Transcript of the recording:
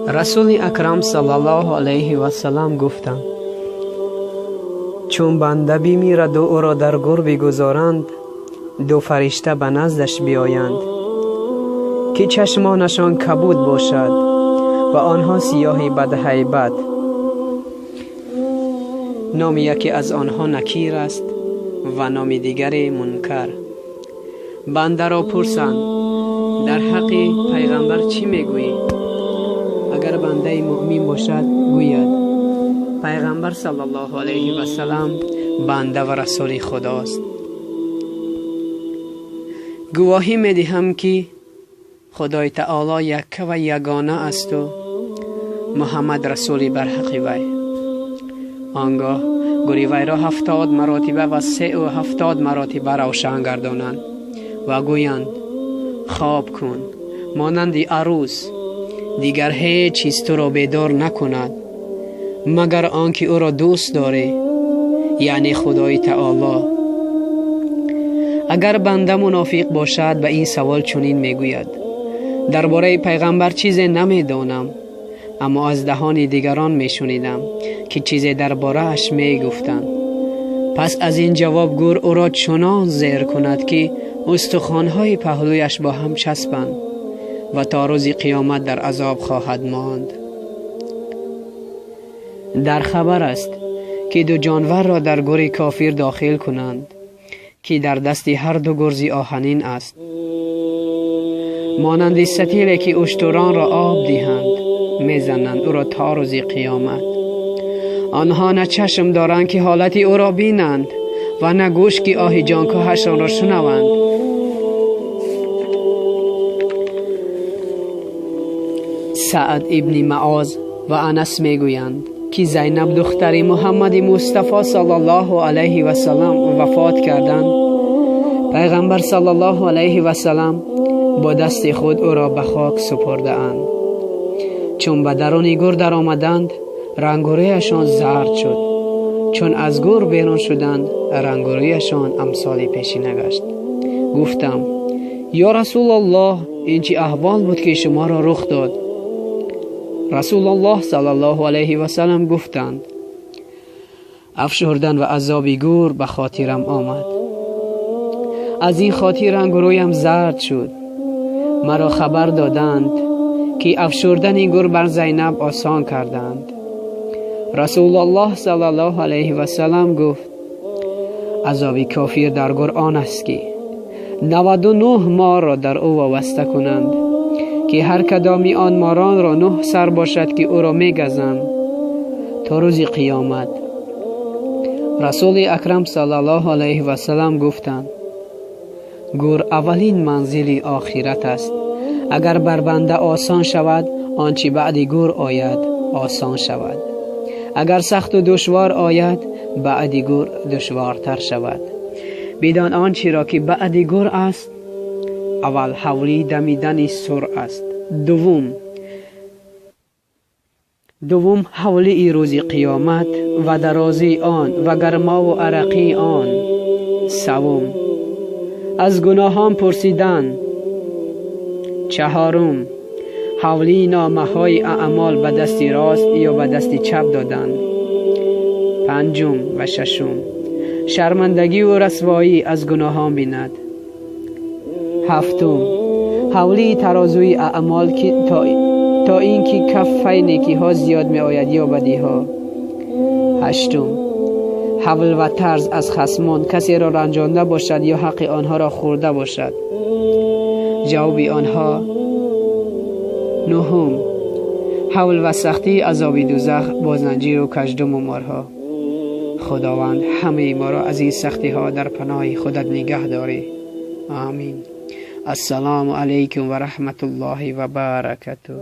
رسول اکرم صلی الله علیه و سلم گفتند چون بنده بمیرد و او را در گور بگذارند، دو فرشته به نزدش بیایند که چشمانشان کبود باشد و آنها سیاه بدهیبت. نام یکی از آنها نکیر است و نام دیگر منکر. بنده را پرسند در حق پیغمبر چی میگویی؟ اگر بنده مؤمن باشد گوید پیغمبر صلی الله علیه و سلم بنده و رسول خداست. گواهی میدهم که خدای تعالی یک و یگانه است و محمد رسول برحق وی. آنگاه گوری وی را 70 مراتبه و 73 مراتبه روشن گردانند و گویند خواب کن مانند عروس، دیگر هیچ چیز تو را بیدار نکند مگر آنکه او را دوست داری، یعنی خدای تعالی. اگر بنده منافق باشد به این سوال چنین میگوید درباره پیغمبر چیزی نمیدانم، اما از دهان دیگران میشنیدم که چیزی درباره اش میگفتند. پس از این جواب گور او را چنان زیر کند که استخوان‌های پهلویش با هم چسبند و تا روز قیامت در عذاب خواهد ماند. در خبر است که دو جانور را در گور کافر داخل کنند که در دست هر دو گرز آهنین است، مانند ستیلی که اشتران را آب دهند میزنند او را تا روز قیامت. آنها نه چشم دارند که حالت او را بینند و نه گوش که آه جانکاهشان را شنوند. سعد ابن معاذ و انس میگویند که زینب دختر محمد مصطفی صلی الله علیه و سلم وفات کردند. پیغمبر صلی الله علیه و سلم با دست خود او را به خاک سپرده اند. چون به درون گور در آمدند رنگ و رویشان زرد شد. چون از گور بیرون شدند رنگ و رویشان امثال پیشینه گشت. گفتم یا رسول الله این چه احوال بود که شما را رخ داد؟ رسول الله صلی الله علیه و سلم گفتند افشردن و عذاب گور به خاطرم آمد، از این خاطر رنگ و رویم زرد شد. مرا خبر دادند که افشردن گور بر زینب آسان کردند. رسول الله صلی الله علیه و سلم گفت عذاب کافر در گور آن است که 99 مار را در او وابسته کنند که هر کدامی آن ماران را 9 سر باشد که او را میگزند تا روز قیامت. رسول اکرم صلی الله علیه و سلم گفتند گور اولین منزل آخرت است. اگر بر بنده آسان شود آنچه بعد گور آید آسان شود، اگر سخت و دشوار آید بعد گور دشوارتر شود. بدان آنچه را که بعد گور است اول حولی دمیدن سر است، دوم حولی روز قیامت و درازی آن و گرما و عرقی آن، سوم از گناهان پرسیدن، چهارم حولی نامه های اعمال به دست راست یا به دست چپ دادن، پنجم و ششم شرمندگی و رسوایی از گناهان بیند، هفتم حولی ترازوی اعمال که تا اینکه کفه نیکی ها زیاد می آید یا بدی ها، هشتم حول و طرز از خصمان کسی را رنجانده باشد یا حق آنها را خورده باشد، جواب آنها، نهم حول و سختی عذاب دوزخ با زنجیر و کژدم و مارها. خداوند همه ما را از این سختی ها در پناه خودت نگه داری. آمین. السلام علیکم و رحمت الله و برکاته.